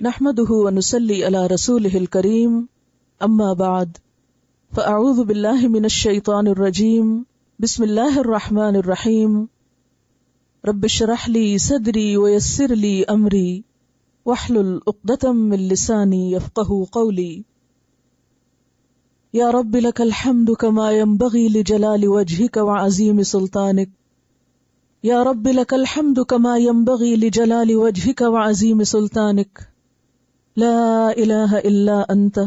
نحمده ونصلي على رسوله الكريم اما بعد فاعوذ بالله من الشيطان الرجيم بسم الله الرحمن الرحيم رب اشرح لي صدري ويسر لي امري واحلل عقدة من لساني يفقهوا قولي يا رب لك الحمد كما ينبغي لجلال وجهك وعظيم سلطانك يا رب لك الحمد كما ينبغي لجلال وجهك وعظيم سلطانك لا الہ الا انت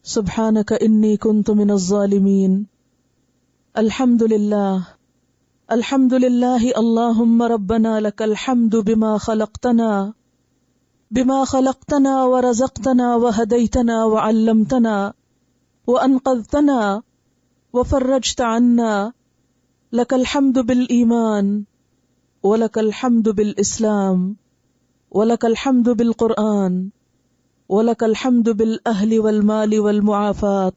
سبحانک انی کنت من الظالمین. الحمد للہ اللہم ربنا لک الحمد بما خلقتنا ورزقتنا وہدیتنا وعلمتنا وانقذتنا وفرجت عنا. لک الحمد بالایمان ولک الحمد بالاسلام ولک الحمد بالقرآن وَلَكَ الْحَمْدُ بِالْأَهْلِ وَالْمَالِ وَالْمُعَافَاتِ.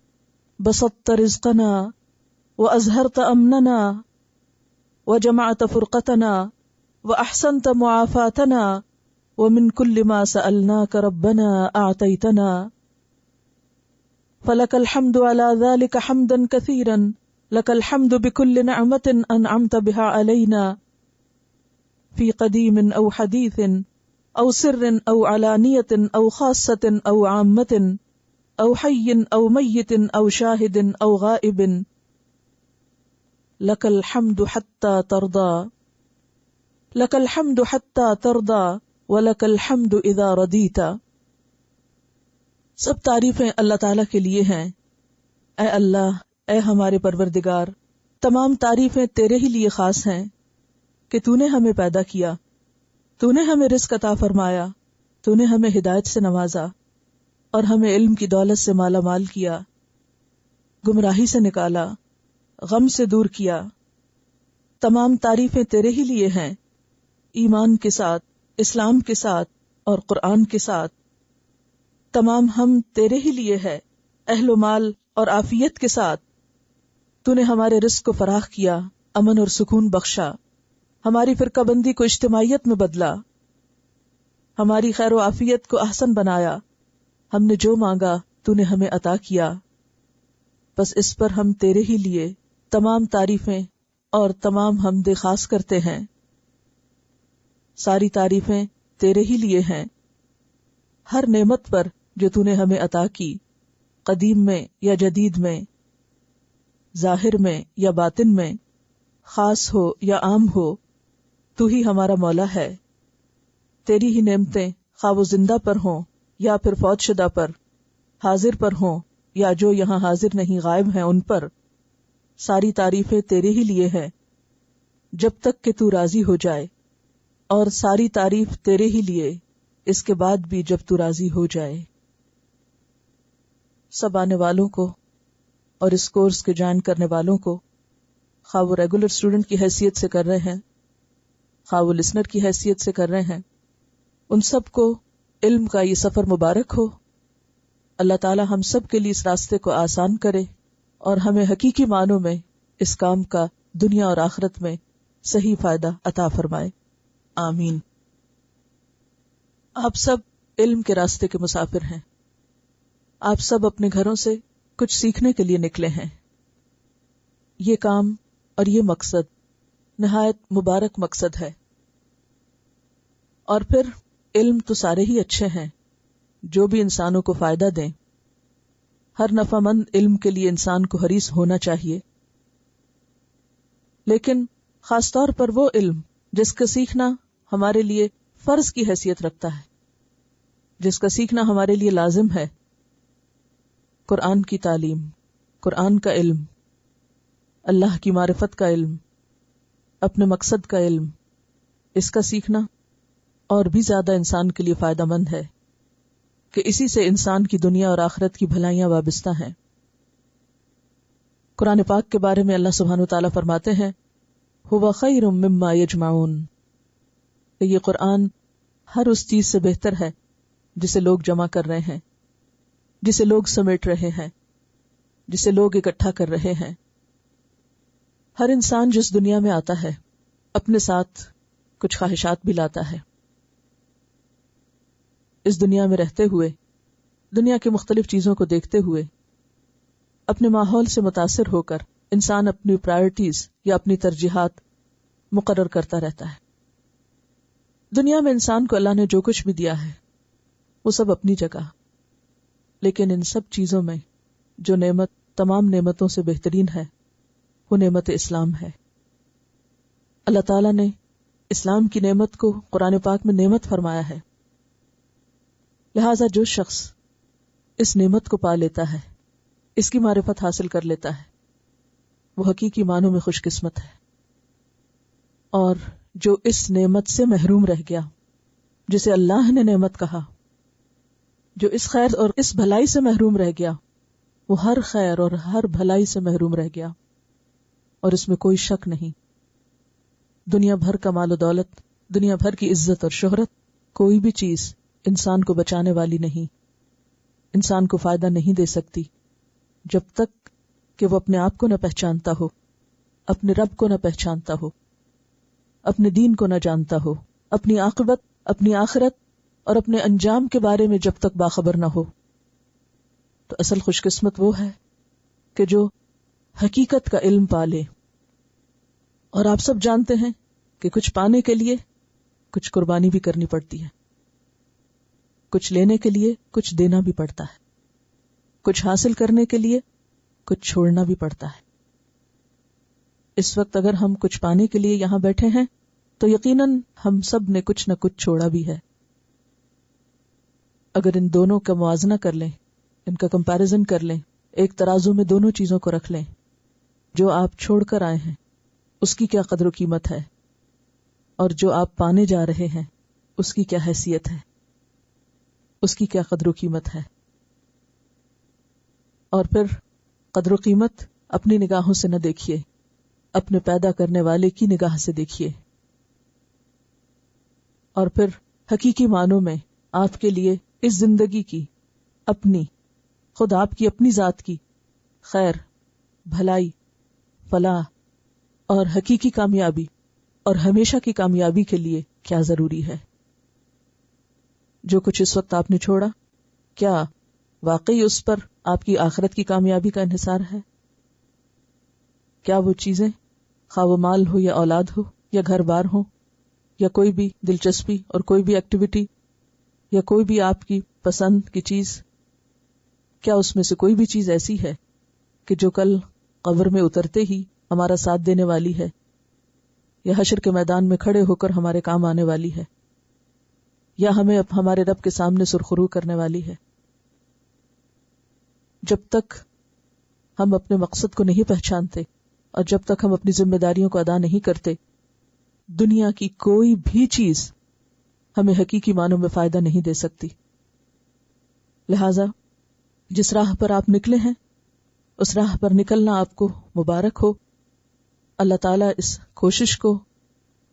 بسطت رزقنا وأزهرت أمننا وجمعت فرقتنا وأحسنت معافاتنا ومن كل ما سألناك ربنا أعطيتنا. فلك الحمد على ذلك حمدا كثيرا. لك الحمد بكل نعمة أنعمت بها علينا في قديم أو حديث او سر او علانیة او خاصة او عامة او حی او میت او شاہد او غائب. لک الحمد حتى ترضى لک الحمد حتى ترضى ولک الحمد اذا رضیت. سب تعریفیں اللہ تعالیٰ کے لیے ہیں. اے اللہ، اے ہمارے پروردگار، تمام تعریفیں تیرے ہی لیے خاص ہیں کہ تو نے ہمیں پیدا کیا، تو نے ہمیں رزق عطا فرمایا، تو نے ہمیں ہدایت سے نوازا اور ہمیں علم کی دولت سے مالا مال کیا، گمراہی سے نکالا، غم سے دور کیا. تمام تعریفیں تیرے ہی لیے ہیں، ایمان کے ساتھ، اسلام کے ساتھ اور قرآن کے ساتھ. تمام ہم تیرے ہی لیے ہے، اہل و مال اور عافیت کے ساتھ. تو نے ہمارے رزق کو فراخ کیا، امن اور سکون بخشا، ہماری فرقہ بندی کو اجتماعیت میں بدلا، ہماری خیر و عافیت کو احسن بنایا. ہم نے جو مانگا تو نے ہمیں عطا کیا، بس اس پر ہم تیرے ہی لیے تمام تعریفیں اور تمام حمد خاص کرتے ہیں. ساری تعریفیں تیرے ہی لیے ہیں، ہر نعمت پر جو تو نے ہمیں عطا کی، قدیم میں یا جدید میں، ظاہر میں یا باطن میں، خاص ہو یا عام ہو، تو ہی ہمارا مولا ہے. تیری ہی نعمتیں خواہ وہ زندہ پر ہوں یا پھر فوت شدہ پر، حاضر پر ہوں یا جو یہاں حاضر نہیں غائب ہیں ان پر. ساری تعریفیں تیرے ہی لیے ہیں جب تک کہ تو راضی ہو جائے، اور ساری تعریف تیرے ہی لیے اس کے بعد بھی جب تو راضی ہو جائے. سب آنے والوں کو اور اس کورس کے جوائن کرنے والوں کو، خواہ وہ ریگولر اسٹوڈنٹ کی حیثیت سے کر رہے ہیں، خواہ وہ لسنر کی حیثیت سے کر رہے ہیں، ان سب کو علم کا یہ سفر مبارک ہو. اللہ تعالی ہم سب کے لیے اس راستے کو آسان کرے اور ہمیں حقیقی معنوں میں اس کام کا دنیا اور آخرت میں صحیح فائدہ عطا فرمائے. آمین. آپ سب علم کے راستے کے مسافر ہیں. آپ سب اپنے گھروں سے کچھ سیکھنے کے لیے نکلے ہیں. یہ کام اور یہ مقصد نہایت مبارک مقصد ہے. اور پھر علم تو سارے ہی اچھے ہیں جو بھی انسانوں کو فائدہ دیں. ہر نفع مند علم کے لیے انسان کو حریص ہونا چاہیے، لیکن خاص طور پر وہ علم جس کا سیکھنا ہمارے لیے فرض کی حیثیت رکھتا ہے، جس کا سیکھنا ہمارے لیے لازم ہے. قرآن کی تعلیم، قرآن کا علم، اللہ کی معرفت کا علم، اپنے مقصد کا علم، اس کا سیکھنا اور بھی زیادہ انسان کے لیے فائدہ مند ہے کہ اسی سے انسان کی دنیا اور آخرت کی بھلائیاں وابستہ ہیں. قرآن پاک کے بارے میں اللہ سبحانہ وتعالیٰ فرماتے ہیں هو خیر مما یجمعون، کہ یہ قرآن ہر اس چیز سے بہتر ہے جسے لوگ جمع کر رہے ہیں، جسے لوگ سمیٹ رہے ہیں، جسے لوگ اکٹھا کر رہے ہیں. ہر انسان جس دنیا میں آتا ہے اپنے ساتھ کچھ خواہشات بھی لاتا ہے. اس دنیا میں رہتے ہوئے، دنیا کی مختلف چیزوں کو دیکھتے ہوئے، اپنے ماحول سے متاثر ہو کر انسان اپنی پرائرٹیز یا اپنی ترجیحات مقرر کرتا رہتا ہے۔ دنیا میں انسان کو اللہ نے جو کچھ بھی دیا ہے وہ سب اپنی جگہ، لیکن ان سب چیزوں میں جو نعمت تمام نعمتوں سے بہترین ہے وہ نعمت اسلام ہے۔ اللہ تعالیٰ نے اسلام کی نعمت کو قرآن پاک میں نعمت فرمایا ہے، لہذا جو شخص اس نعمت کو پا لیتا ہے، اس کی معرفت حاصل کر لیتا ہے، وہ حقیقی معنوں میں خوش قسمت ہے۔ اور جو اس نعمت سے محروم رہ گیا، جسے اللہ نے نعمت کہا، جو اس خیر اور اس بھلائی سے محروم رہ گیا، وہ ہر خیر اور ہر بھلائی سے محروم رہ گیا، اور اس میں کوئی شک نہیں۔ دنیا بھر کا مال و دولت، دنیا بھر کی عزت اور شہرت، کوئی بھی چیز انسان کو بچانے والی نہیں، انسان کو فائدہ نہیں دے سکتی جب تک کہ وہ اپنے آپ کو نہ پہچانتا ہو، اپنے رب کو نہ پہچانتا ہو، اپنے دین کو نہ جانتا ہو، اپنی عاقبت، اپنی آخرت اور اپنے انجام کے بارے میں جب تک باخبر نہ ہو۔ تو اصل خوش قسمت وہ ہے کہ جو حقیقت کا علم پالے۔ اور آپ سب جانتے ہیں کہ کچھ پانے کے لیے کچھ قربانی بھی کرنی پڑتی ہے، کچھ لینے کے لیے کچھ دینا بھی پڑتا ہے، کچھ حاصل کرنے کے لیے کچھ چھوڑنا بھی پڑتا ہے۔ اس وقت اگر ہم کچھ پانے کے لیے یہاں بیٹھے ہیں تو یقیناً ہم سب نے کچھ نہ کچھ چھوڑا بھی ہے۔ اگر ان دونوں کا موازنہ کر لیں، ان کا کمپیریزن کر لیں، ایک ترازو میں دونوں چیزوں کو رکھ لیں، جو آپ چھوڑ کر آئے ہیں اس کی کیا قدر و قیمت ہے، اور جو آپ پانے جا رہے ہیں اس کی کیا حیثیت ہے، اس کی کیا قدر و قیمت ہے۔ اور پھر قدر و قیمت اپنی نگاہوں سے نہ دیکھیے، اپنے پیدا کرنے والے کی نگاہ سے دیکھیے، اور پھر حقیقی معنوں میں آپ کے لیے اس زندگی کی، اپنی خود آپ کی اپنی ذات کی خیر، بھلائی، فلاح اور حقیقی کامیابی اور ہمیشہ کی کامیابی کے لیے کیا ضروری ہے۔ جو کچھ اس وقت آپ نے چھوڑا، کیا واقعی اس پر آپ کی آخرت کی کامیابی کا انحصار ہے؟ کیا وہ چیزیں، خواہ وہ مال ہو یا اولاد ہو یا گھر بار ہو یا کوئی بھی دلچسپی اور کوئی بھی ایکٹیویٹی یا کوئی بھی آپ کی پسند کی چیز، کیا اس میں سے کوئی بھی چیز ایسی ہے کہ جو کل قبر میں اترتے ہی ہمارا ساتھ دینے والی ہے، یا حشر کے میدان میں کھڑے ہو کر ہمارے کام آنے والی ہے، یا ہمیں ہمارے رب کے سامنے سرخرو کرنے والی ہے؟ جب تک ہم اپنے مقصد کو نہیں پہچانتے اور جب تک ہم اپنی ذمہ داریوں کو ادا نہیں کرتے، دنیا کی کوئی بھی چیز ہمیں حقیقی معنوں میں فائدہ نہیں دے سکتی۔ لہذا جس راہ پر آپ نکلے ہیں اس راہ پر نکلنا آپ کو مبارک ہو۔ اللہ تعالیٰ اس کوشش کو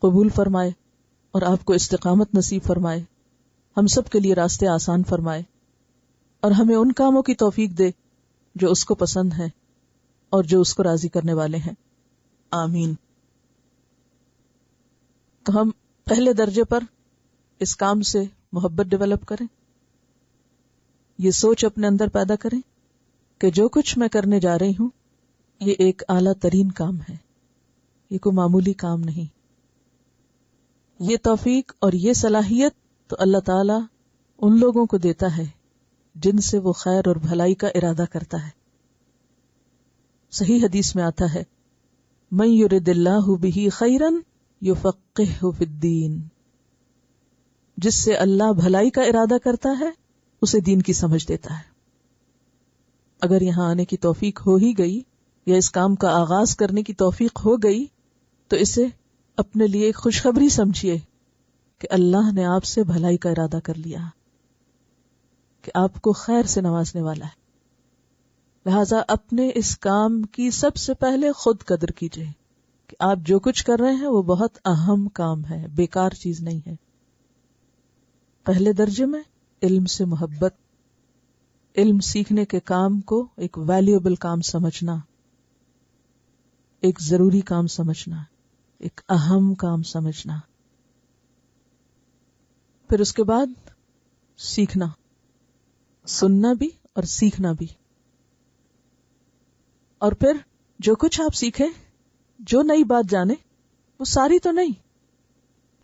قبول فرمائے اور آپ کو استقامت نصیب فرمائے، ہم سب کے لیے راستے آسان فرمائے، اور ہمیں ان کاموں کی توفیق دے جو اس کو پسند ہیں اور جو اس کو راضی کرنے والے ہیں، آمین۔ تو ہم پہلے درجے پر اس کام سے محبت ڈیولپ کریں، یہ سوچ اپنے اندر پیدا کریں کہ جو کچھ میں کرنے جا رہی ہوں یہ ایک اعلیٰ ترین کام ہے، یہ کوئی معمولی کام نہیں۔ یہ توفیق اور یہ صلاحیت تو اللہ تعالیٰ ان لوگوں کو دیتا ہے جن سے وہ خیر اور بھلائی کا ارادہ کرتا ہے۔ صحیح حدیث میں آتا ہے، من یرد اللہ بہ خیرا یفقہہ فی الدین، جس سے اللہ بھلائی کا ارادہ کرتا ہے اسے دین کی سمجھ دیتا ہے۔ اگر یہاں آنے کی توفیق ہو ہی گئی یا اس کام کا آغاز کرنے کی توفیق ہو گئی تو اسے اپنے لیے ایک خوشخبری سمجھیے کہ اللہ نے آپ سے بھلائی کا ارادہ کر لیا، کہ آپ کو خیر سے نوازنے والا ہے۔ لہذا اپنے اس کام کی سب سے پہلے خود قدر کیجئے کہ آپ جو کچھ کر رہے ہیں وہ بہت اہم کام ہے، بیکار چیز نہیں ہے۔ پہلے درجے میں علم سے محبت، علم سیکھنے کے کام کو ایک ویلیوبل کام سمجھنا، ایک ضروری کام سمجھنا، ایک اہم کام سمجھنا۔ پھر اس کے بعد سیکھنا، سننا بھی اور سیکھنا بھی. اور پھر جو کچھ آپ سیکھیں، جو نئی بات جانیں، وہ ساری تو نہیں،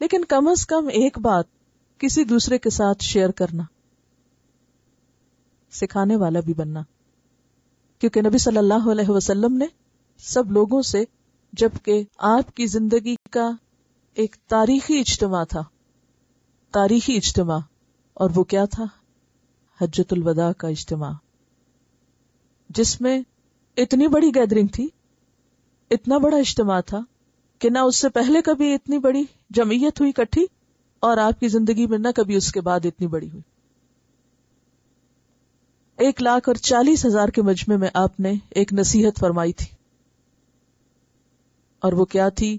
لیکن کم از کم ایک بات کسی دوسرے کے ساتھ شیئر کرنا، سکھانے والا بھی بننا. کیونکہ نبی صلی اللہ علیہ وسلم نے سب لوگوں سے، جبکہ آپ کی زندگی کا ایک تاریخی اجتماع تھا، تاریخی اجتماع، اور وہ کیا تھا؟ حجۃ الوداع کا اجتماع، جس میں اتنی بڑی گیدرنگ تھی، اتنا بڑا اجتماع تھا کہ نہ اس سے پہلے کبھی اتنی بڑی جمعیت ہوئی اکٹھی، اور آپ کی زندگی میں نہ کبھی اس کے بعد اتنی بڑی ہوئی. 1,40,000 کے مجمع میں آپ نے ایک نصیحت فرمائی تھی، اور وہ کیا تھی؟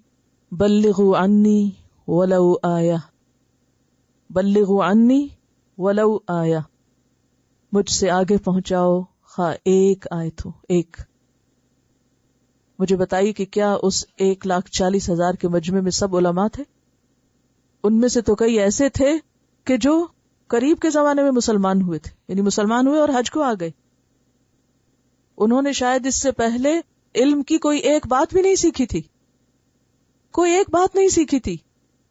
بلغوا عنی ولو آیہ، بلغوا عنی ولو آیہ، مجھ سے آگے پہنچاؤ خواہ ایک آیت ہو، ایک. مجھے بتائیے کہ کیا اس 1,40,000 کے مجمع میں سب علماء تھے؟ ان میں سے تو کئی ایسے تھے کہ جو قریب کے زمانے میں مسلمان ہوئے تھے، یعنی مسلمان ہوئے اور حج کو آ گئے. انہوں نے شاید اس سے پہلے علم کی کوئی ایک بات بھی نہیں سیکھی تھی، کوئی ایک بات نہیں سیکھی تھی.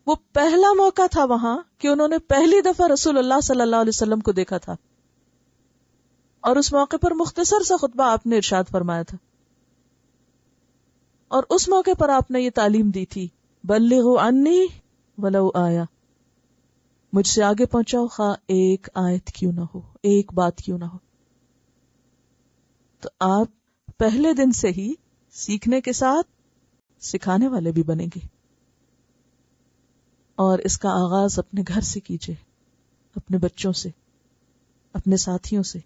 وہ پہلا موقع تھا وہاں کہ انہوں نے پہلی دفعہ رسول اللہ صلی اللہ علیہ وسلم کو دیکھا تھا، اور اس موقع پر مختصر سا خطبہ آپ نے ارشاد فرمایا تھا، اور اس موقع پر آپ نے یہ تعلیم دی تھی، بلغوا عنی ولو آیا، مجھ سے آگے پہنچاؤ خواہ ایک آیت کیوں نہ ہو، ایک بات کیوں نہ ہو. تو آپ پہلے دن سے ہی سیکھنے کے ساتھ سکھانے والے بھی بنیں گے. اور اس کا آغاز اپنے گھر سے کیجئے، اپنے بچوں سے، اپنے ساتھیوں سے،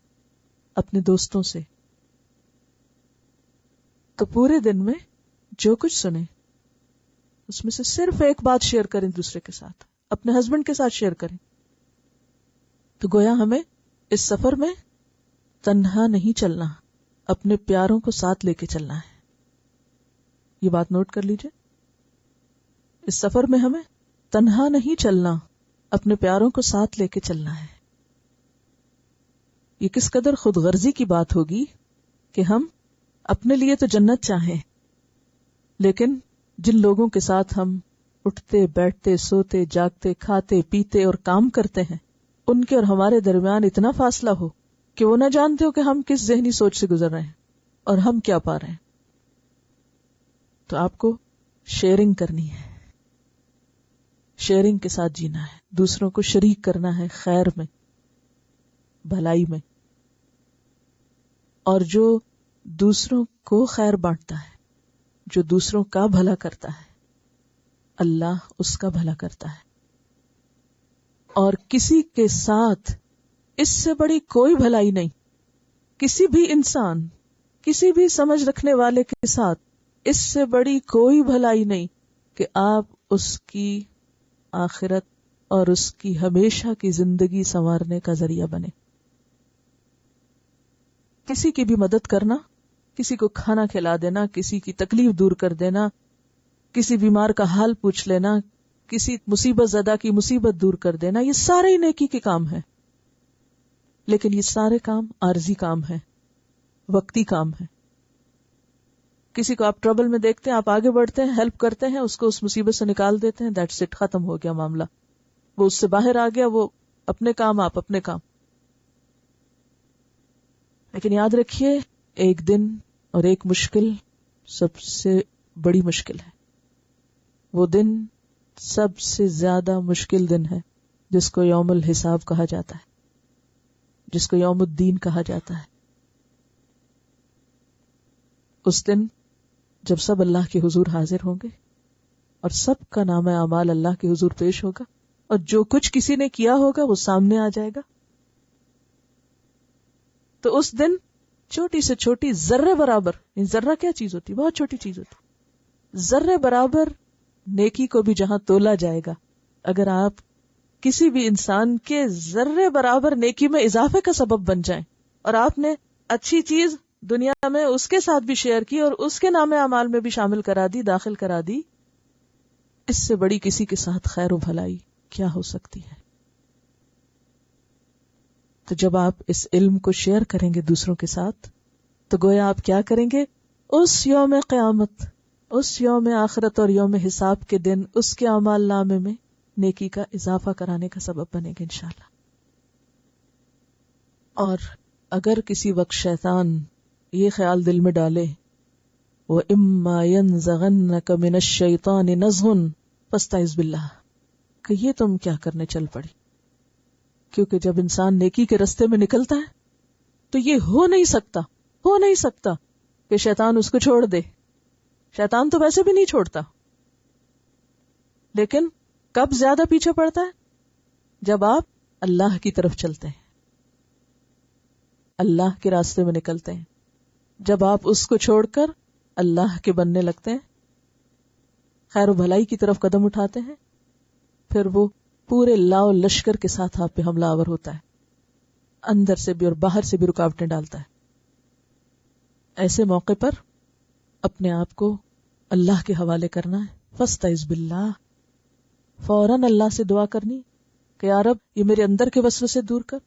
اپنے دوستوں سے. تو پورے دن میں جو کچھ سنیں اس میں سے صرف ایک بات شیئر کریں دوسرے کے ساتھ، اپنے ہسبینڈ کے ساتھ شیئر کریں. تو گویا ہمیں اس سفر میں تنہا نہیں چلنا، اپنے پیاروں کو ساتھ لے کے چلنا ہے. یہ بات نوٹ کر لیجئے، اس سفر میں ہمیں تنہا نہیں چلنا، اپنے پیاروں کو ساتھ لے کے چلنا ہے. یہ کس قدر خود غرضی کی بات ہوگی کہ ہم اپنے لیے تو جنت چاہیں، لیکن جن لوگوں کے ساتھ ہم اٹھتے بیٹھتے سوتے جاگتے کھاتے پیتے اور کام کرتے ہیں، ان کے اور ہمارے درمیان اتنا فاصلہ ہو کہ وہ نہ جانتے ہو کہ ہم کس ذہنی سوچ سے گزر رہے ہیں اور ہم کیا پا رہے ہیں. تو آپ کو شیئرنگ کرنی ہے، شیئرنگ کے ساتھ جینا ہے، دوسروں کو شریک کرنا ہے خیر میں، بھلائی میں. اور جو دوسروں کو خیر بانٹتا ہے، جو دوسروں کا بھلا کرتا ہے، اللہ اس کا بھلا کرتا ہے. اور کسی کے ساتھ اس سے بڑی کوئی بھلائی نہیں، کسی بھی انسان، کسی بھی سمجھ رکھنے والے کے ساتھ اس سے بڑی کوئی بھلائی نہیں کہ آپ اس کی آخرت اور اس کی ہمیشہ کی زندگی سنوارنے کا ذریعہ بنے. کسی کی بھی مدد کرنا، کسی کو کھانا کھلا دینا، کسی کی تکلیف دور کر دینا، کسی بیمار کا حال پوچھ لینا، کسی مصیبت زدہ کی مصیبت دور کر دینا، یہ سارے نیکی کے کام ہیں. لیکن یہ سارے کام عارضی کام ہیں، وقتی کام ہیں. کسی کو آپ ٹربل میں دیکھتے ہیں، آپ آگے بڑھتے ہیں، ہیلپ کرتے ہیں، اس کو اس مصیبت سے نکال دیتے ہیں، دیٹس اٹ، ختم ہو گیا معاملہ. وہ اس سے باہر آ گیا، وہ اپنے کام، آپ اپنے کام. لیکن یاد رکھیے، ایک دن اور ایک مشکل سب سے بڑی مشکل ہے. وہ دن سب سے زیادہ مشکل دن ہے جس کو یوم الحساب کہا جاتا ہے، جس کو یوم الدین کہا جاتا ہے. اس دن جب سب اللہ کے حضور حاضر ہوں گے اور سب کا نام اعمال اللہ کے حضور پیش ہوگا، اور جو کچھ کسی نے کیا ہوگا وہ سامنے آ جائے گا. تو اس دن چھوٹی سے چھوٹی ذرے برابر، ذرہ کیا چیز ہوتی؟ بہت چھوٹی چیز ہوتی. ذرے برابر نیکی کو بھی جہاں تولا جائے گا، اگر آپ کسی بھی انسان کے ذرے برابر نیکی میں اضافے کا سبب بن جائیں، اور آپ نے اچھی چیز دنیا میں اس کے ساتھ بھی شیئر کی اور اس کے نام اعمال میں بھی شامل کرا دی، داخل کرا دی، اس سے بڑی کسی کے ساتھ خیر و بھلائی کیا ہو سکتی ہے؟ تو جب آپ اس علم کو شیئر کریں گے دوسروں کے ساتھ تو گویا آپ کیا کریں گے؟ اس یوم قیامت، اس یوم آخرت اور یوم حساب کے دن اس کے اعمال نامے میں نیکی کا اضافہ کرانے کا سبب بنے گے انشاءاللہ۔ اور اگر کسی وقت شیطان یہ خیال دل میں ڈالے وَإِمَّا يَنزَغَنَّكَ مِنَ الشَّيْطَانِ نَزْغٌ فَاسْتَعِذْ بِاللَّهِ، کہ یہ تم کیا کرنے چل پڑی، کیونکہ جب انسان نیکی کے رستے میں نکلتا ہے تو یہ ہو نہیں سکتا کہ شیطان اس کو چھوڑ دے۔ شیطان تو ویسے بھی نہیں چھوڑتا، لیکن کب زیادہ پیچھے پڑتا ہے؟ جب آپ اللہ کی طرف چلتے ہیں، اللہ کے راستے میں نکلتے ہیں، جب آپ اس کو چھوڑ کر اللہ کے بننے لگتے ہیں، خیر و بھلائی کی طرف قدم اٹھاتے ہیں، پھر وہ پورے لاؤ لشکر کے ساتھ آپ پہ حملہ آور ہوتا ہے، اندر سے بھی اور باہر سے بھی رکاوٹیں ڈالتا ہے۔ ایسے موقع پر اپنے آپ کو اللہ کے حوالے کرنا ہے، فاستعذ باللہ، فوراً اللہ سے دعا کرنی کہ یا رب یہ میرے اندر کے وسوسے دور کر،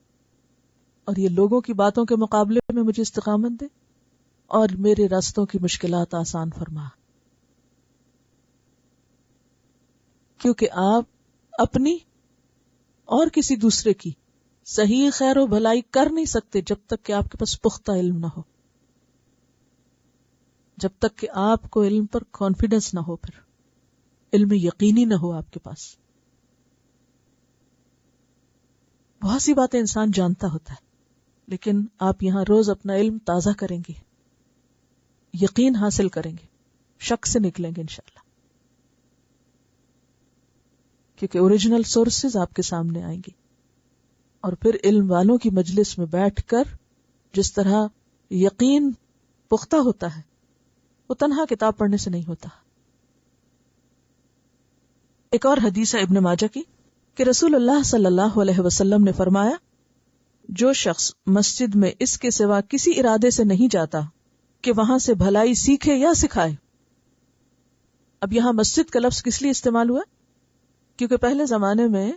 اور یہ لوگوں کی باتوں کے مقابلے میں مجھے استقامت دے، اور میرے راستوں کی مشکلات آسان فرما، کیونکہ آپ اپنی اور کسی دوسرے کی صحیح خیر و بھلائی کر نہیں سکتے جب تک کہ آپ کے پاس پختہ علم نہ ہو، جب تک کہ آپ کو علم پر کانفیڈنس نہ ہو، پھر علم یقینی نہ ہو آپ کے پاس۔ بہت سی باتیں انسان جانتا ہوتا ہے، لیکن آپ یہاں روز اپنا علم تازہ کریں گے، یقین حاصل کریں گے، شک سے نکلیں گے انشاءاللہ، کیونکہ اوریجنل سورسز آپ کے سامنے آئیں گے۔ اور پھر علم والوں کی مجلس میں بیٹھ کر جس طرح یقین پختہ ہوتا ہے وہ تنہا کتاب پڑھنے سے نہیں ہوتا۔ ایک اور حدیث ہے ابن ماجہ کی کہ رسول اللہ صلی اللہ علیہ وسلم نے فرمایا، جو شخص مسجد میں اس کے سوا کسی ارادے سے نہیں جاتا کہ وہاں سے بھلائی سیکھے یا سکھائے۔ اب یہاں مسجد کا لفظ کس لیے استعمال ہوا؟ کیونکہ پہلے زمانے میں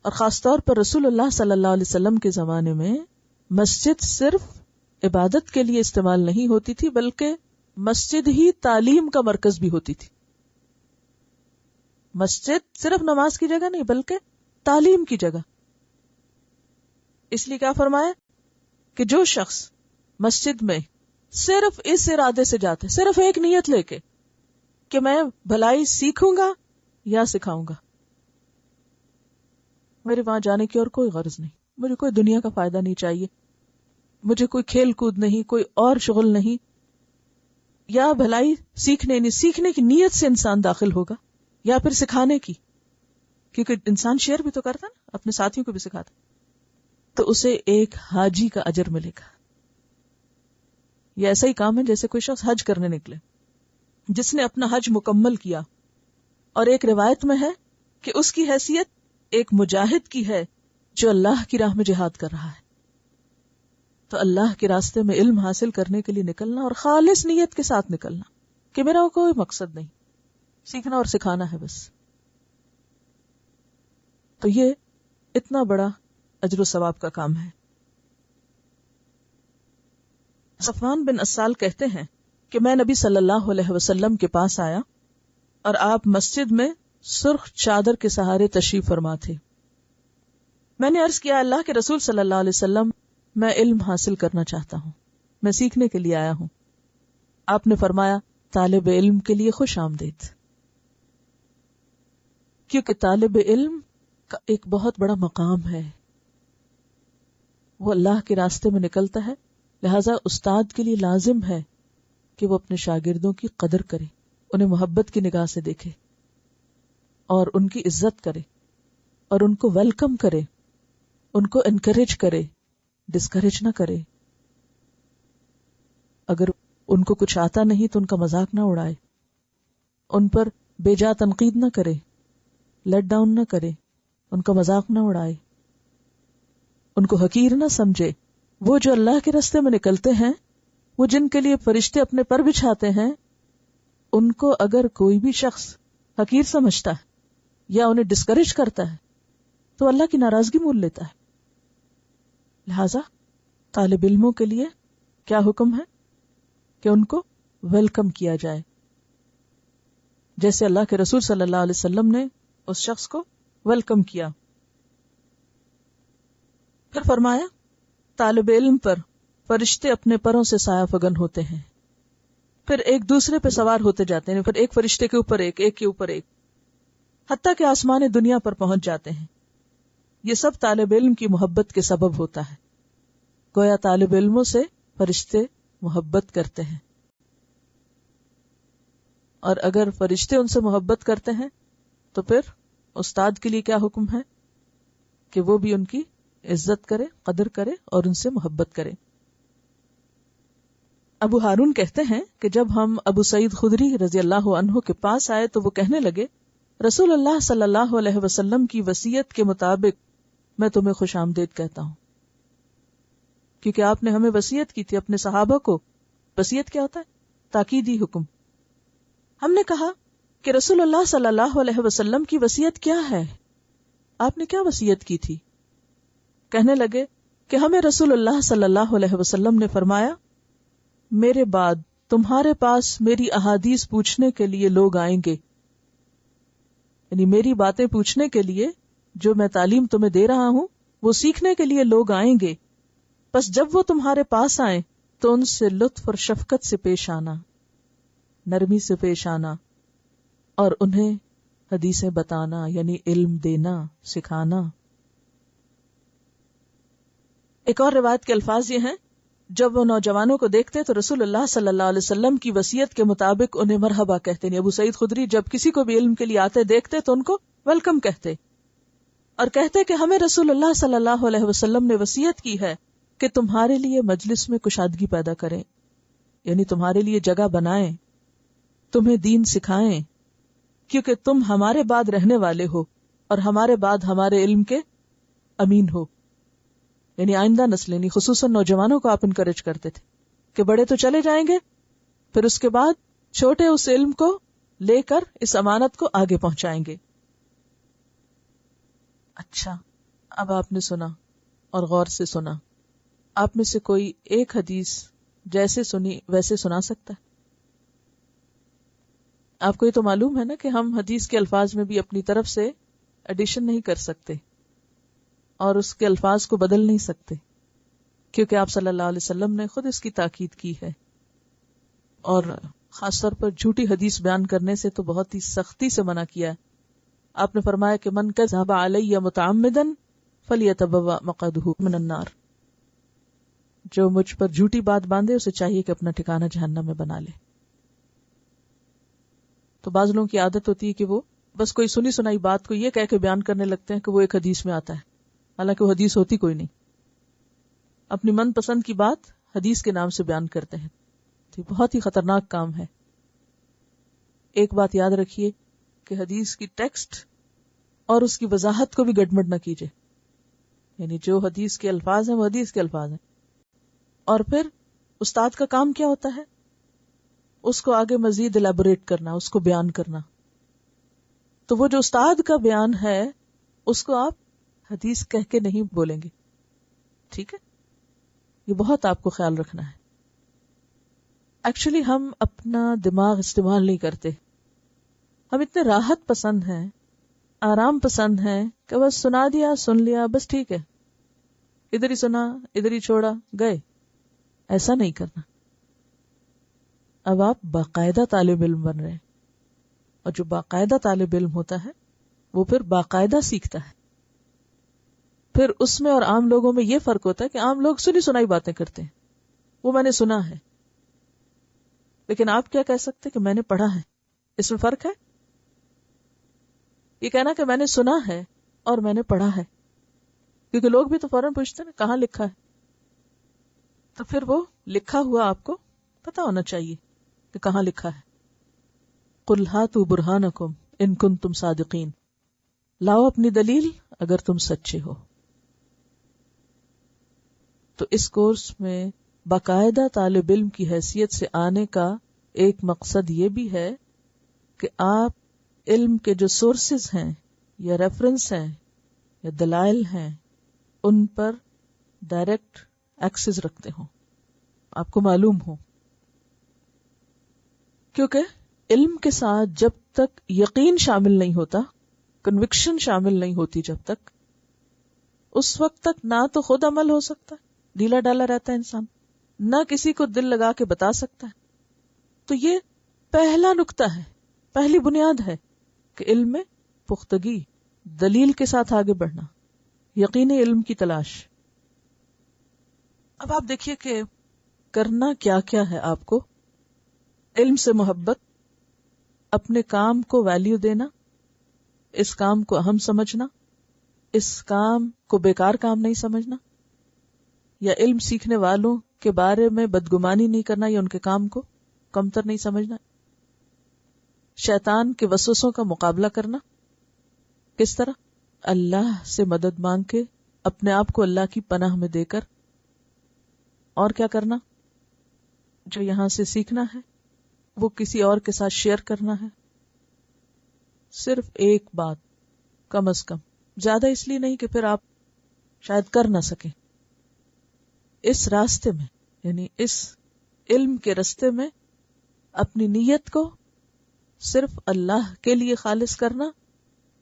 اور خاص طور پر رسول اللہ صلی اللہ علیہ وسلم کے زمانے میں مسجد صرف عبادت کے لیے استعمال نہیں ہوتی تھی، بلکہ مسجد ہی تعلیم کا مرکز بھی ہوتی تھی۔ مسجد صرف نماز کی جگہ نہیں بلکہ تعلیم کی جگہ۔ اس لیے کیا فرمایا کہ جو شخص مسجد میں صرف اس ارادے سے جاتے، صرف ایک نیت لے کے کہ میں بھلائی سیکھوں گا یا سکھاؤں گا، میرے وہاں جانے کی اور کوئی غرض نہیں، مجھے کوئی دنیا کا فائدہ نہیں چاہیے، مجھے کوئی کھیل کود نہیں، کوئی اور شغل نہیں، یا بھلائی سیکھنے کی نیت سے انسان داخل ہوگا یا پھر سکھانے کی، کیونکہ انسان شیئر بھی تو کرتا نا، اپنے ساتھیوں کو بھی سکھاتا، تو اسے ایک حاجی کا اجر ملے گا۔ یہ ایسا ہی کام ہے جیسے کوئی شخص حج کرنے نکلے، جس نے اپنا حج مکمل کیا، اور ایک روایت میں ہے کہ اس کی حیثیت ایک مجاہد کی ہے جو اللہ کی راہ میں جہاد کر رہا ہے۔ تو اللہ کے راستے میں علم حاصل کرنے کے لیے نکلنا اور خالص نیت کے ساتھ نکلنا کہ میرا کوئی مقصد نہیں، سیکھنا اور سکھانا ہے بس، تو یہ اتنا بڑا اجر و ثواب کا کام ہے۔ صفوان بن اسال کہتے ہیں کہ میں نبی صلی اللہ علیہ وسلم کے پاس آیا اور آپ مسجد میں سرخ چادر کے سہارے تشریف فرما تھے۔ میں نے عرض کیا، اللہ کے رسول صلی اللہ علیہ وسلم، میں علم حاصل کرنا چاہتا ہوں، میں سیکھنے کے لیے آیا ہوں۔ آپ نے فرمایا، طالب علم کے لیے خوش آمدید، کیونکہ طالب علم کا ایک بہت بڑا مقام ہے، وہ اللہ کے راستے میں نکلتا ہے، لہذا استاد کے لیے لازم ہے کہ وہ اپنے شاگردوں کی قدر کرے، انہیں محبت کی نگاہ سے دیکھے اور ان کی عزت کرے اور ان کو ویلکم کرے، ان کو انکریج کرے، ڈسکریج نہ کرے۔ اگر ان کو کچھ آتا نہیں تو ان کا مذاق نہ اڑائے، ان پر بے جا تنقید نہ کرے، لیٹ ڈاؤن نہ کرے، ان کا مذاق نہ اڑائے، ان کو حقیر نہ سمجھے۔ وہ جو اللہ کے راستے میں نکلتے ہیں، وہ جن کے لیے فرشتے اپنے پر بچھاتے ہیں، ان کو اگر کوئی بھی شخص حقیر سمجھتا ہے یا انہیں ڈسکریج کرتا ہے تو اللہ کی ناراضگی مول لیتا ہے۔ لہذا طالب علموں کے لیے کیا حکم ہے کہ ان کو ویلکم کیا جائے، جیسے اللہ کے رسول صلی اللہ علیہ وسلم نے اس شخص کو ویلکم کیا۔ پھر فرمایا طالب علم پر فرشتے اپنے پروں سے سایہ فگن ہوتے ہیں، پھر ایک دوسرے پہ سوار ہوتے جاتے ہیں، پھر ایک فرشتے کے اوپر ایک کے اوپر ایک، حتیٰ کہ آسمان دنیا پر پہنچ جاتے ہیں۔ یہ سب طالب علم کی محبت کے سبب ہوتا ہے۔ گویا طالب علموں سے فرشتے محبت کرتے ہیں، اور اگر فرشتے ان سے محبت کرتے ہیں تو پھر استاد کے لیے کیا حکم ہے کہ وہ بھی ان کی عزت کرے، قدر کرے اور ان سے محبت کرے۔ ابو ہارون کہتے ہیں کہ جب ہم ابو سعید خدری رضی اللہ عنہ کے پاس آئے تو وہ کہنے لگے، رسول اللہ صلی اللہ علیہ وسلم کی وصیت کے مطابق میں تمہیں خوش آمدید کہتا ہوں، کیونکہ آپ نے ہمیں وصیت کی تھی اپنے صحابہ کو۔ وصیت کیا ہوتا ہے؟ تاکیدی حکم۔ ہم نے کہا کہ رسول اللہ صلی اللہ علیہ وسلم کی وصیت کیا ہے؟ آپ نے کیا وصیت کی تھی؟ کہنے لگے کہ ہمیں رسول اللہ صلی اللہ علیہ وسلم نے فرمایا، میرے بعد تمہارے پاس میری احادیث پوچھنے کے لیے لوگ آئیں گے، یعنی میری باتیں پوچھنے کے لیے، جو میں تعلیم تمہیں دے رہا ہوں وہ سیکھنے کے لیے لوگ آئیں گے، بس جب وہ تمہارے پاس آئیں تو ان سے لطف اور شفقت سے پیش آنا، نرمی سے پیش آنا، اور انہیں حدیثیں بتانا، یعنی علم دینا، سکھانا۔ ایک اور روایت کے الفاظ یہ ہیں، جب وہ نوجوانوں کو دیکھتے تو رسول اللہ صلی اللہ علیہ وسلم کی وصیت کے مطابق انہیں مرحبا کہتے ہیں۔ ابو سعید خدری جب کسی کو بھی علم کے لیے آتے دیکھتے تو ان کو ویلکم کہتے، اور کہتے کہ ہمیں رسول اللہ صلی اللہ علیہ وسلم نے وصیت کی ہے کہ تمہارے لیے مجلس میں کشادگی پیدا کریں، یعنی تمہارے لیے جگہ بنائیں، تمہیں دین سکھائیں، کیونکہ تم ہمارے بعد رہنے والے ہو اور ہمارے بعد ہمارے علم کے امین ہو، یعنی آئندہ نسل، یعنی خصوصاً نوجوانوں کو آپ انکریج کرتے تھے کہ بڑے تو چلے جائیں گے، پھر اس کے بعد چھوٹے اس علم کو لے کر اس امانت کو آگے پہنچائیں گے۔ اچھا، اب آپ نے سنا اور غور سے سنا، آپ میں سے کوئی ایک حدیث جیسے سنی ویسے سنا سکتا ہے؟ آپ کو یہ تو معلوم ہے نا کہ ہم حدیث کے الفاظ میں بھی اپنی طرف سے ایڈیشن نہیں کر سکتے اور اس کے الفاظ کو بدل نہیں سکتے، کیونکہ آپ صلی اللہ علیہ وسلم نے خود اس کی تاکید کی ہے، اور خاص طور پر جھوٹی حدیث بیان کرنے سے تو بہت ہی سختی سے منع کیا ہے۔ آپ نے فرمایا کہ من کذب علی متعمدا فلیتبوأ مقعدہ من النار، جو مجھ پر جھوٹی بات باندھے اسے چاہیے کہ اپنا ٹھکانہ جہنم میں بنا لے۔ تو بعض لوگوں کی عادت ہوتی ہے کہ وہ بس کوئی سنی سنائی بات کو یہ کہہ کے بیان کرنے لگتے ہیں کہ وہ ایک حدیث میں آتا ہے، حالانکہ وہ حدیث ہوتی کوئی نہیں، اپنی من پسند کی بات حدیث کے نام سے بیان کرتے ہیں۔ تو بہت ہی خطرناک کام ہے۔ ایک بات یاد رکھیے کہ حدیث کی ٹیکسٹ اور اس کی وضاحت کو بھی گڑبڑ نہ کیجیے، یعنی جو حدیث کے الفاظ ہیں وہ حدیث کے الفاظ ہیں، اور پھر استاد کا کام کیا ہوتا ہے؟ اس کو آگے مزید الیبوریٹ کرنا، اس کو بیان کرنا۔ تو وہ جو استاد کا بیان ہے اس کو آپ حدیث کہہ کے نہیں بولیں گے، ٹھیک ہے؟ یہ بہت آپ کو خیال رکھنا ہے۔ ایکچولی ہم اپنا دماغ استعمال نہیں کرتے، ہم اتنے راحت پسند ہیں، آرام پسند ہیں کہ بس سنا دیا، سن لیا، بس ٹھیک ہے، ادھر ہی سنا، ادھر ہی چھوڑا، گئے۔ ایسا نہیں کرنا۔ اب آپ باقاعدہ طالب علم بن رہے ہیں، اور جو باقاعدہ طالب علم ہوتا ہے وہ پھر باقاعدہ سیکھتا ہے۔ پھر اس میں اور عام لوگوں میں یہ فرق ہوتا ہے کہ عام لوگ سنی سنائی باتیں کرتے ہیں، وہ میں نے سنا ہے، لیکن آپ کیا کہہ سکتے کہ میں نے پڑھا ہے؟ اس میں فرق ہے۔ یہ کہنا کہ میں نے سنا ہے اور میں نے پڑھا ہے، کیونکہ لوگ بھی تو فوراً پوچھتے ہیں کہاں لکھا ہے، تو پھر وہ لکھا ہوا آپ کو پتا ہونا چاہیے کہ کہاں لکھا ہے۔ قُلْ هَاتُوا بُرْهَانَكُمْ إِن كُنتُمْ صَادِقِينَ، لاؤ اپنی دلیل اگر تم سچے ہو۔ تو اس کورس میں باقاعدہ طالب علم کی حیثیت سے آنے کا ایک مقصد یہ بھی ہے کہ آپ علم کے جو سورسز ہیں یا ریفرنس ہیں یا دلائل ہیں ان پر ڈائریکٹ ایکسس رکھتے ہوں، آپ کو معلوم ہو. کیونکہ علم کے ساتھ جب تک یقین شامل نہیں ہوتا، کنوکشن شامل نہیں ہوتی، جب تک اس وقت تک نہ تو خود عمل ہو سکتا ہے، ڈھیلا ڈالا رہتا ہے انسان، نہ کسی کو دل لگا کے بتا سکتا ہے. تو یہ پہلا نقطہ ہے، پہلی بنیاد ہے کہ علم میں پختگی، دلیل کے ساتھ آگے بڑھنا، یقینی علم کی تلاش. اب آپ دیکھیے کہ کرنا کیا کیا ہے آپ کو. علم سے محبت، اپنے کام کو ویلیو دینا، اس کام کو اہم سمجھنا، اس کام کو بیکار کام نہیں سمجھنا، یا علم سیکھنے والوں کے بارے میں بدگمانی نہیں کرنا یا ان کے کام کو کمتر نہیں سمجھنا. شیطان کے وسوسوں کا مقابلہ کرنا، کس طرح؟ اللہ سے مدد مانگ کے، اپنے آپ کو اللہ کی پناہ میں دے کر. اور کیا کرنا؟ جو یہاں سے سیکھنا ہے وہ کسی اور کے ساتھ شیئر کرنا ہے. صرف ایک بات، کم از کم، زیادہ اس لیے نہیں کہ پھر آپ شاید کر نہ سکیں. اس راستے میں، یعنی اس علم کے راستے میں اپنی نیت کو صرف اللہ کے لیے خالص کرنا،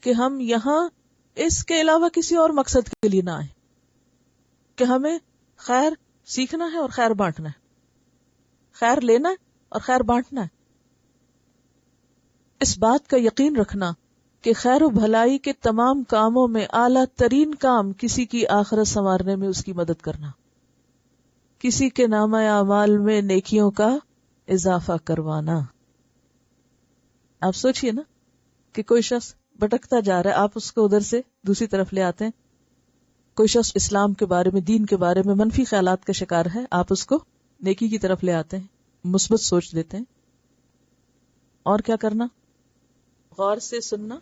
کہ ہم یہاں اس کے علاوہ کسی اور مقصد کے لیے نہ آئیں، کہ ہمیں خیر سیکھنا ہے اور خیر بانٹنا ہے، خیر لینا ہے اور خیر بانٹنا ہے. اس بات کا یقین رکھنا کہ خیر و بھلائی کے تمام کاموں میں اعلیٰ ترین کام کسی کی آخرت سنوارنے میں اس کی مدد کرنا، کسی کے نامہ اعمال میں نیکیوں کا اضافہ کروانا. آپ سوچئے نا کہ کوئی شخص بھٹکتا جا رہا ہے، آپ اس کو ادھر سے دوسری طرف لے آتے ہیں. کوئی شخص اسلام کے بارے میں، دین کے بارے میں منفی خیالات کا شکار ہے، آپ اس کو نیکی کی طرف لے آتے ہیں، مثبت سوچ دیتے ہیں. اور کیا کرنا؟ غور سے سننا،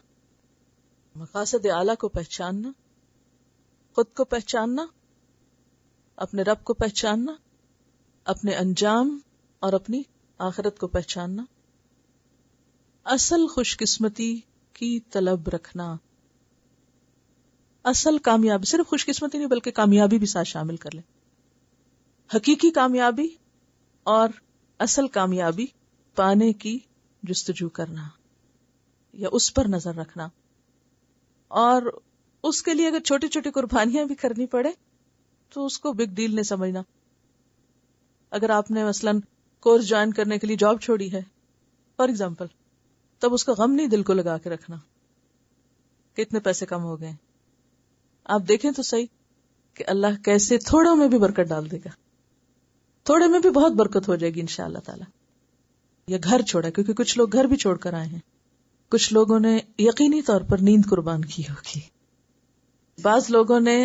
مقاصد اعلیٰ کو پہچاننا، خود کو پہچاننا، اپنے رب کو پہچاننا، اپنے انجام اور اپنی آخرت کو پہچاننا. اصل خوش قسمتی کی طلب رکھنا. اصل کامیابی، صرف خوش قسمتی نہیں بلکہ کامیابی بھی ساتھ شامل کر لیں. حقیقی کامیابی اور اصل کامیابی پانے کی جستجو کرنا یا اس پر نظر رکھنا، اور اس کے لیے اگر چھوٹی چھوٹی قربانیاں بھی کرنی پڑے تو اس کو بگ ڈیل نہیں سمجھنا. اگر آپ نے مثلاً کورس جوائن کرنے کے لیے جاب چھوڑی ہے فار ایگزامپل، تب اس کا غم نہیں دل کو لگا کے رکھنا کہ اتنے پیسے کم ہو گئے. آپ دیکھیں تو صحیح کہ اللہ کیسے تھوڑوں میں بھی برکت ڈال دے گا، تھوڑے میں بھی بہت برکت ہو جائے گی انشاءاللہ تعالی. یا گھر چھوڑا، کیونکہ کچھ لوگ گھر بھی چھوڑ کر آئے ہیں، کچھ لوگوں نے یقینی طور پر نیند قربان کی ہوگی، بعض لوگوں نے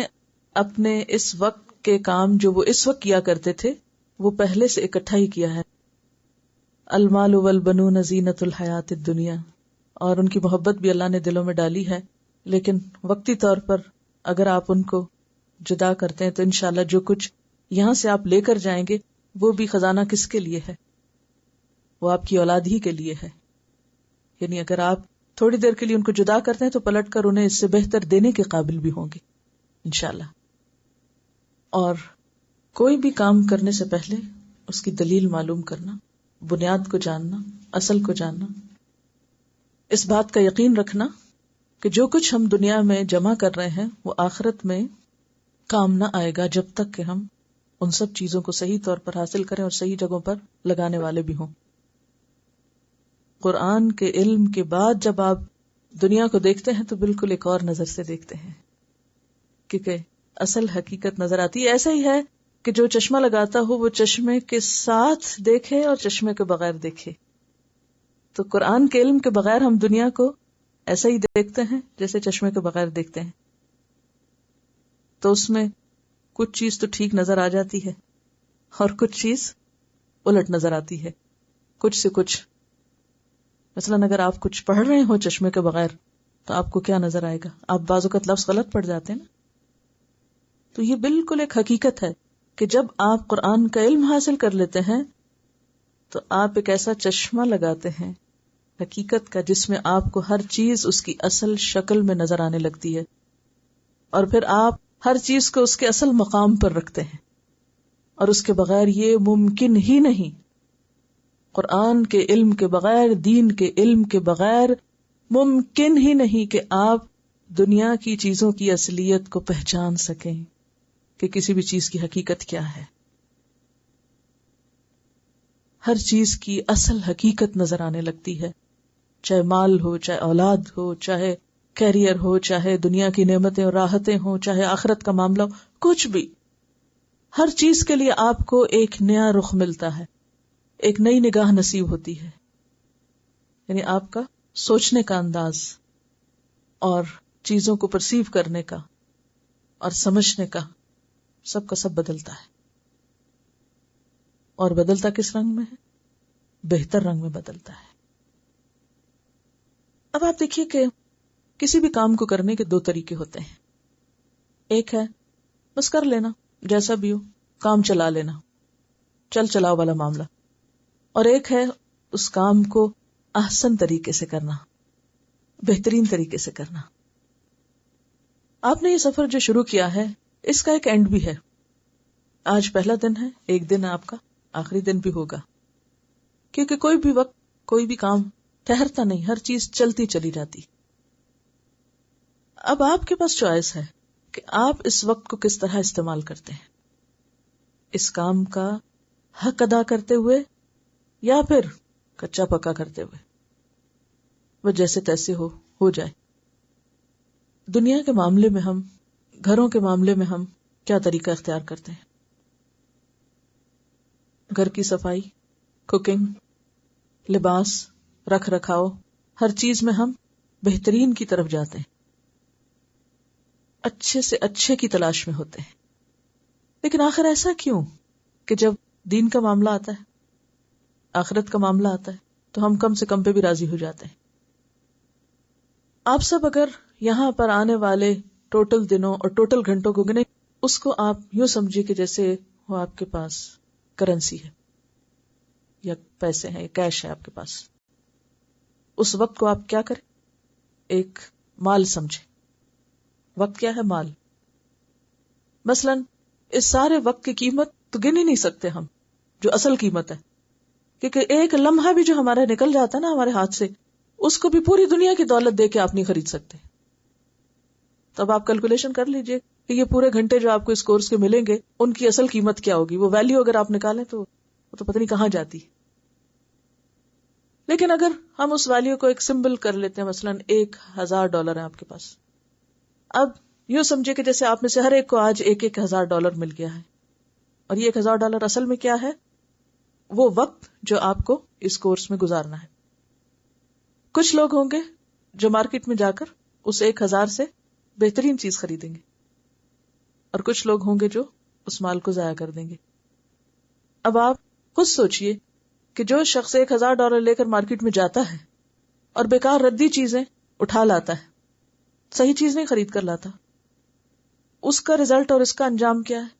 اپنے اس وقت کے کام جو وہ اس وقت کیا کرتے تھے وہ پہلے سے اکٹھا ہی کیا ہے. المال والبنون زینت الحیات الدنیا، اور ان کی محبت بھی اللہ نے دلوں میں ڈالی ہے، لیکن وقتی طور پر اگر آپ ان کو جدا کرتے ہیں تو انشاءاللہ جو کچھ یہاں سے آپ لے کر جائیں گے وہ بھی خزانہ کس کے لیے ہے؟ وہ آپ کی اولاد ہی کے لیے ہے. یعنی اگر آپ تھوڑی دیر کے لیے ان کو جدا کرتے ہیں تو پلٹ کر انہیں اس سے بہتر دینے کے قابل بھی ہوں گے انشاءاللہ. اور کوئی بھی کام کرنے سے پہلے اس کی دلیل معلوم کرنا، بنیاد کو جاننا، اصل کو جاننا، اس بات کا یقین رکھنا کہ جو کچھ ہم دنیا میں جمع کر رہے ہیں وہ آخرت میں کام نہ آئے گا جب تک کہ ہم ان سب چیزوں کو صحیح طور پر حاصل کریں اور صحیح جگہوں پر لگانے والے بھی ہوں. قرآن کے علم کے بعد جب آپ دنیا کو دیکھتے ہیں تو بالکل ایک اور نظر سے دیکھتے ہیں، کیونکہ اصل حقیقت نظر آتی ہے. ایسا ہی ہے کہ جو چشمہ لگاتا ہو وہ چشمے کے ساتھ دیکھے اور چشمے کے بغیر دیکھے. تو قرآن کے علم کے بغیر ہم دنیا کو ایسا ہی دیکھتے ہیں جیسے چشمے کے بغیر دیکھتے ہیں. تو اس میں کچھ چیز تو ٹھیک نظر آ جاتی ہے اور کچھ چیز الٹ نظر آتی ہے. کچھ سے کچھ، مثلاً اگر آپ کچھ پڑھ رہے ہو چشمے کے بغیر تو آپ کو کیا نظر آئے گا؟ آپ بعض اوقات لفظ غلط پڑھ جاتے ہیں نا. تو یہ بالکل ایک حقیقت ہے کہ جب آپ قرآن کا علم حاصل کر لیتے ہیں تو آپ ایک ایسا چشمہ لگاتے ہیں حقیقت کا جس میں آپ کو ہر چیز اس کی اصل شکل میں نظر آنے لگتی ہے، اور پھر آپ ہر چیز کو اس کے اصل مقام پر رکھتے ہیں، اور اس کے بغیر یہ ممکن ہی نہیں. قرآن کے علم کے بغیر، دین کے علم کے بغیر ممکن ہی نہیں کہ آپ دنیا کی چیزوں کی اصلیت کو پہچان سکیں کہ کسی بھی چیز کی حقیقت کیا ہے. ہر چیز کی اصل حقیقت نظر آنے لگتی ہے، چاہے مال ہو، چاہے اولاد ہو، چاہے کیریئر ہو، چاہے دنیا کی نعمتیں اور راحتیں ہوں، چاہے آخرت کا معاملہ ہو، کچھ بھی. ہر چیز کے لیے آپ کو ایک نیا رخ ملتا ہے، ایک نئی نگاہ نصیب ہوتی ہے. یعنی آپ کا سوچنے کا انداز اور چیزوں کو پرسیو کرنے کا اور سمجھنے کا سب بدلتا ہے. اور بدلتا کس رنگ میں ہے؟ بہتر رنگ میں بدلتا ہے. اب آپ دیکھیے کہ کسی بھی کام کو کرنے کے دو طریقے ہوتے ہیں. ایک ہے بس کر لینا، جیسا بھی ہو کام چلا لینا، چل چلاؤ والا معاملہ. اور ایک ہے اس کام کو احسن طریقے سے کرنا، بہترین طریقے سے کرنا. آپ نے یہ سفر جو شروع کیا ہے اس کا ایک اینڈ بھی ہے. آج پہلا دن ہے، ایک دن آپ کا آخری دن بھی ہوگا، کیونکہ کوئی بھی وقت کوئی بھی کام ٹھہرتا نہیں، ہر چیز چلتی چلی جاتی. اب آپ کے پاس چوائس ہے کہ آپ اس وقت کو کس طرح استعمال کرتے ہیں، اس کام کا حق ادا کرتے ہوئے یا پھر کچا پکا کرتے ہوئے. وہ جیسے تیسے ہو جائے. دنیا کے معاملے میں ہم، گھروں کے معاملے میں ہم کیا طریقہ اختیار کرتے ہیں؟ گھر کی صفائی، کوکنگ، لباس، رکھ رکھاؤ، ہر چیز میں ہم بہترین کی طرف جاتے ہیں، اچھے سے اچھے کی تلاش میں ہوتے ہیں. لیکن آخر ایسا کیوں کہ جب دین کا معاملہ آتا ہے، آخرت کا معاملہ آتا ہے تو ہم کم سے کم پہ بھی راضی ہو جاتے ہیں. آپ سب اگر یہاں پر آنے والے ٹوٹل دنوں اور ٹوٹل گھنٹوں کو گنے، اس کو آپ یوں سمجھیے کہ جیسے وہ آپ کے پاس کرنسی ہے یا پیسے ہیں یا کیش ہے آپ کے پاس. اس وقت کو آپ کیا کریں؟ ایک مال سمجھیں. وقت کیا ہے؟ مال. مثلا اس سارے وقت کی قیمت تو گن ہی نہیں سکتے ہم، جو اصل قیمت ہے، کیونکہ ایک لمحہ بھی جو ہمارا نکل جاتا ہے نا ہمارے ہاتھ سے، اس کو بھی پوری دنیا کی دولت دے کے آپ نہیں خرید سکتے. تو اب آپ کیلکولیشن کر لیجئے کہ یہ پورے گھنٹے جو آپ کو اس کورس کے ملیں گے ان کی اصل قیمت کیا ہوگی. وہ ویلیو اگر آپ نکالیں تو وہ تو پتہ نہیں کہاں جاتی. لیکن اگر ہم اس ویلیو کو ایک سمبل کر لیتے ہیں، مثلا $1,000 ہے آپ کے پاس. اب یوں سمجھے کہ جیسے آپ میں سے ہر ایک کو آج $1,000 مل گیا ہے، اور یہ $1,000 اصل میں کیا ہے؟ وہ وقت جو آپ کو اس کورس میں گزارنا ہے. کچھ لوگ ہوں گے جو مارکیٹ میں جا کر اس 1,000 سے بہترین چیز خریدیں گے، اور کچھ لوگ ہوں گے جو اس مال کو ضائع کر دیں گے. اب آپ خود سوچئے کہ جو شخص $1,000 لے کر مارکیٹ میں جاتا ہے اور بیکار ردی چیزیں اٹھا لاتا ہے، صحیح چیز نہیں خرید کر لاتا، اس کا رزلٹ اور اس کا انجام کیا ہے؟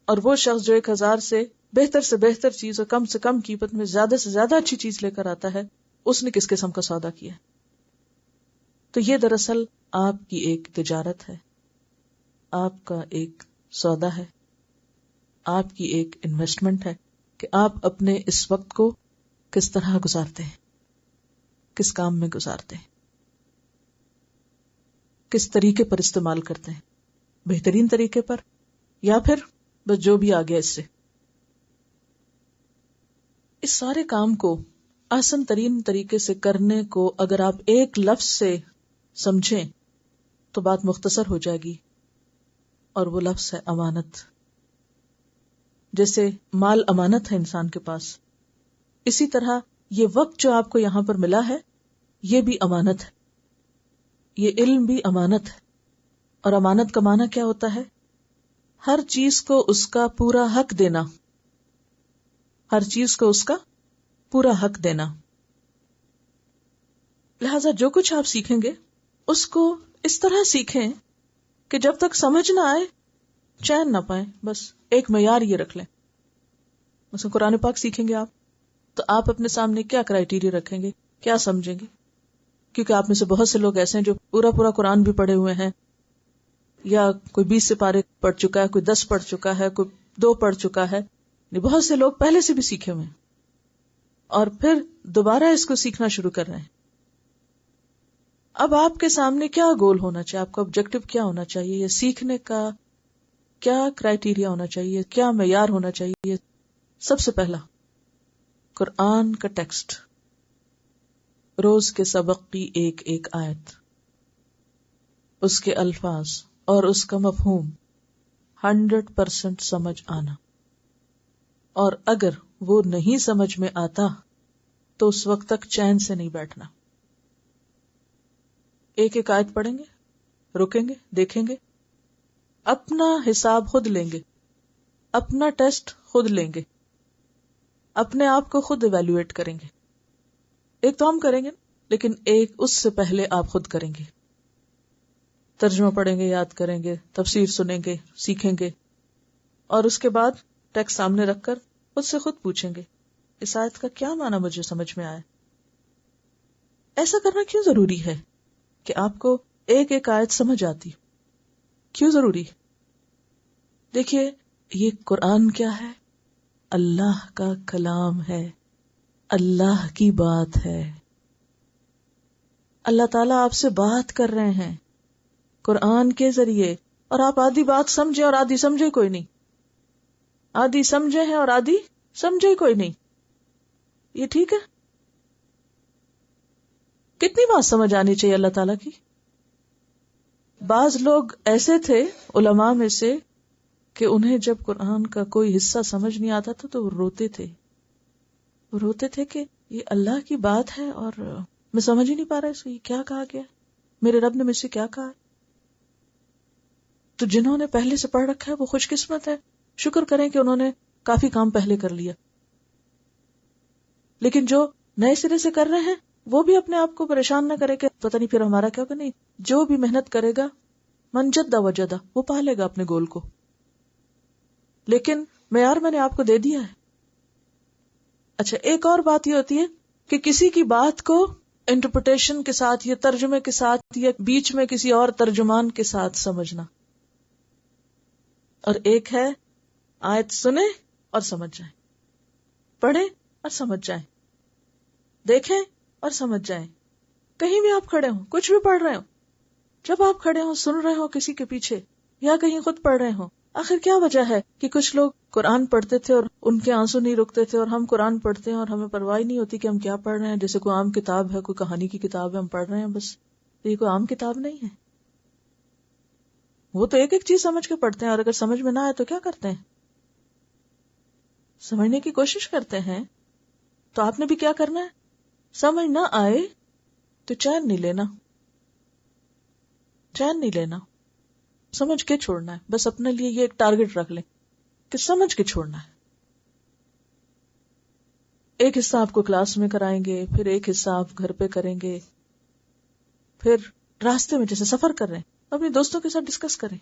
اور وہ شخص جو 1,000 سے بہتر چیز اور کم سے کم قیمت میں زیادہ سے زیادہ اچھی چیز لے کر آتا ہے، اس نے کس قسم کا سودا کیا؟ تو یہ دراصل آپ کی ایک تجارت ہے، آپ کا ایک سودا ہے، آپ کی ایک انویسٹمنٹ ہے کہ آپ اپنے اس وقت کو کس طرح گزارتے ہیں، کس کام میں گزارتے ہیں، کس طریقے پر استعمال کرتے ہیں، بہترین طریقے پر یا پھر بس جو بھی آ گیا اس سے. اس سارے کام کو آسان ترین طریقے سے کرنے کو اگر آپ ایک لفظ سے سمجھیں تو بات مختصر ہو جائے گی، اور وہ لفظ ہے امانت. جیسے مال امانت ہے انسان کے پاس، اسی طرح یہ وقت جو آپ کو یہاں پر ملا ہے یہ بھی امانت ہے، یہ علم بھی امانت ہے. اور امانت کا معنی کیا ہوتا ہے؟ ہر چیز کو اس کا پورا حق دینا، ہر چیز کو اس کا پورا حق دینا. لہذا جو کچھ آپ سیکھیں گے اس کو اس طرح سیکھیں کہ جب تک سمجھ نہ آئے چین نہ پائیں. بس ایک معیار یہ رکھ لیں. مثلا قرآن پاک سیکھیں گے آپ تو آپ اپنے سامنے کیا کرائیٹیریا رکھیں گے، کیا سمجھیں گے؟ کیونکہ آپ میں سے بہت سے لوگ ایسے ہیں جو پورا قرآن بھی پڑھے ہوئے ہیں، یا کوئی 20 سپارے پڑھ چکا ہے، کوئی 10 پڑھ چکا ہے، کوئی 2 پڑھ چکا ہے. بہت سے لوگ پہلے سے بھی سیکھے ہوئے ہیں اور پھر دوبارہ اس کو سیکھنا شروع کر رہے ہیں. اب آپ کے سامنے کیا گول ہونا چاہیے، آپ کا آبجیکٹو کیا ہونا چاہیے، یہ سیکھنے کا کیا کرائیٹیریا ہونا چاہیے، کیا معیار ہونا چاہیے؟ سب سے پہلا قرآن کا ٹیکسٹ، روز کے سبق کی ایک ایک آیت، اس کے الفاظ اور اس کا مفہوم 100% سمجھ آنا. اور اگر وہ نہیں سمجھ میں آتا تو اس وقت تک چین سے نہیں بیٹھنا. ایک ایک آیت پڑھیں گے، رکیں گے، دیکھیں گے، اپنا حساب خود لیں گے، اپنا ٹیسٹ خود لیں گے، اپنے آپ کو خود ایویلویٹ کریں گے. ایک تو ہم کریں گے لیکن ایک اس سے پہلے آپ خود کریں گے. ترجمہ پڑھیں گے، یاد کریں گے، تفسیر سنیں گے، سیکھیں گے، اور اس کے بعد ٹیکسٹ سامنے رکھ کر خود سے خود پوچھیں گے اس آیت کا کیا معنی مجھے سمجھ میں آیا. ایسا کرنا کیوں ضروری ہے کہ آپ کو ایک ایک آیت سمجھ آتی؟ کیوں ضروری؟ دیکھیے، یہ قرآن کیا ہے؟ اللہ کا کلام ہے، اللہ کی بات ہے. اللہ تعالیٰ آپ سے بات کر رہے ہیں قرآن کے ذریعے، اور آپ آدھی بات سمجھے اور آدھی سمجھے کوئی نہیں، آدھی سمجھے ہیں اور آدھی سمجھے کوئی نہیں. یہ ٹھیک ہے؟ کتنی بات سمجھ آنی چاہیے اللہ تعالیٰ کی؟ بعض لوگ ایسے تھے علماء میں سے کہ انہیں جب قرآن کا کوئی حصہ سمجھ نہیں آتا تھا تو وہ روتے تھے. وہ روتے تھے کہ یہ اللہ کی بات ہے اور میں سمجھ ہی نہیں پا رہا اس کو، یہ کیا کہا گیا، میرے رب نے مجھ سے کیا کہا. تو جنہوں نے پہلے سے پڑھ رکھا ہے وہ خوش قسمت ہے، شکر کریں کہ انہوں نے کافی کام پہلے کر لیا. لیکن جو نئے سرے سے کر رہے ہیں وہ بھی اپنے آپ کو پریشان نہ کرے کہ پتہ نہیں پھر ہمارا کیا ہوگا. نہیں، جو بھی محنت کرے گا من جدہ وجدہ، وہ پا لے گا اپنے گول کو. لیکن معیار میں نے آپ کو دے دیا ہے. اچھا، ایک اور بات یہ ہوتی ہے کہ کسی کی بات کو انٹرپریٹیشن کے ساتھ یا ترجمے کے ساتھ یا بیچ میں کسی اور ترجمان کے ساتھ سمجھنا، اور ایک ہے آیت سنیں اور سمجھ جائیں، پڑھیں اور سمجھ جائیں، دیکھیں اور سمجھ جائیں. کہیں بھی آپ کھڑے ہوں، کچھ بھی پڑھ رہے ہوں، جب آپ کھڑے ہوں سن رہے ہوں کسی کے پیچھے یا کہیں خود پڑھ رہے ہوں، آخر کیا وجہ ہے کہ کچھ لوگ قرآن پڑھتے تھے اور ان کے آنسو نہیں رکتے تھے، اور ہم قرآن پڑھتے ہیں اور ہمیں پرواہ نہیں ہوتی کہ ہم کیا پڑھ رہے ہیں، جیسے کوئی عام کتاب ہے، کوئی کہانی کی کتاب ہے، ہم پڑھ رہے ہیں بس. یہ کوئی عام کتاب نہیں ہے. وہ تو ایک ایک چیز سمجھ کے پڑھتے ہیں، اور اگر سمجھ میں نہ آئے تو کیا کرتے ہیں؟ سمجھنے کی کوشش کرتے ہیں. تو آپ نے بھی کیا کرنا ہے؟ سمجھ نہ آئے تو چین نہیں لینا، چین نہیں لینا، سمجھ کے چھوڑنا ہے. بس اپنے لیے یہ ایک ٹارگٹ رکھ لیں کہ سمجھ کے چھوڑنا ہے. ایک حصہ آپ کو کلاس میں کرائیں گے، پھر ایک حصہ آپ گھر پہ کریں گے، پھر راستے میں جیسے سفر کر رہے ہیں اپنے دوستوں کے ساتھ ڈسکس کریں،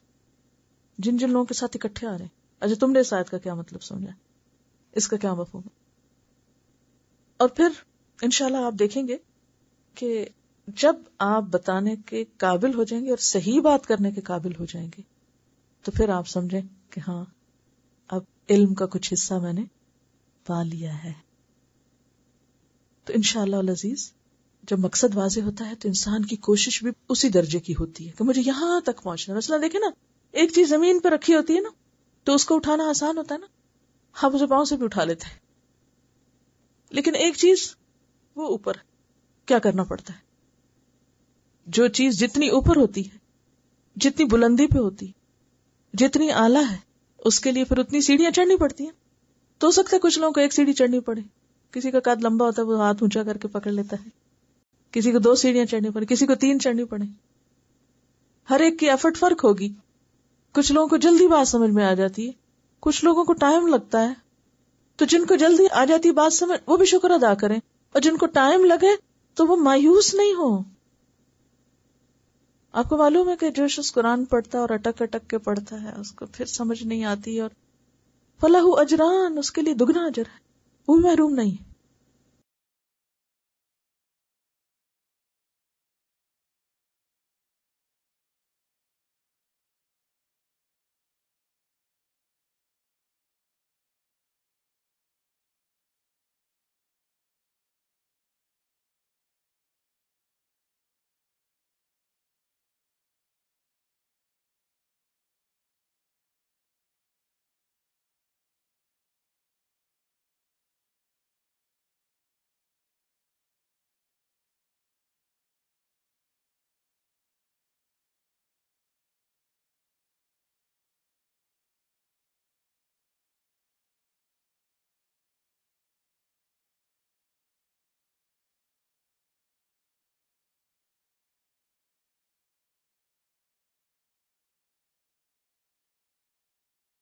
جن جن لوگوں کے ساتھ اکٹھے آ رہے ہیں. اچھا، تم نے اس آیت کا کیا مطلب سمجھا، اس کا کیا مفہوم ہے؟ اور پھر انشاءاللہ آپ دیکھیں گے کہ جب آپ بتانے کے قابل ہو جائیں گے اور صحیح بات کرنے کے قابل ہو جائیں گے تو پھر آپ سمجھیں کہ ہاں اب علم کا کچھ حصہ میں نے پا لیا ہے. تو انشاءاللہ العزیز جب مقصد واضح ہوتا ہے تو انسان کی کوشش بھی اسی درجے کی ہوتی ہے کہ مجھے یہاں تک پہنچنا. مثلا دیکھیں نا، ایک چیز زمین پہ رکھی ہوتی ہے نا تو اس کو اٹھانا آسان ہوتا ہے نا، ہم اسے پاؤں سے بھی اٹھا لیتے ہیں. لیکن ایک چیز وہ اوپر، کیا کرنا پڑتا ہے؟ جو چیز جتنی اوپر ہوتی ہے، جتنی بلندی پہ ہوتی ہے، جتنی اعلیٰ ہے، اس کے لیے پھر اتنی سیڑھیاں چڑھنی پڑتی ہیں. تو ہو سکتا ہے کچھ لوگوں کو ایک سیڑھی چڑھنی پڑے، کسی کا قد لمبا ہوتا ہے وہ ہاتھ اونچا کر کے پکڑ لیتا ہے، کسی کو 2 سیڑھیاں چڑھنی پڑے، کسی کو 3 چڑھنی پڑے. ہر ایک کی ایفرٹ فرق ہوگی. کچھ لوگوں کو جلدی بات سمجھ میں آ جاتی ہے، کچھ لوگوں کو ٹائم لگتا ہے. تو جن کو جلدی آ جاتی بات سمجھ وہ بھی شکر ادا کریں، اور جن کو ٹائم لگے تو وہ مایوس نہیں ہو. آپ کو معلوم ہے کہ جو شخص قرآن پڑھتا ہے اور اٹک اٹک کے پڑھتا ہے اس کو پھر سمجھ نہیں آتی، اور فلاح اجران، اس کے لیے دگنا اجر ہے، وہ بھی محروم نہیں ہے.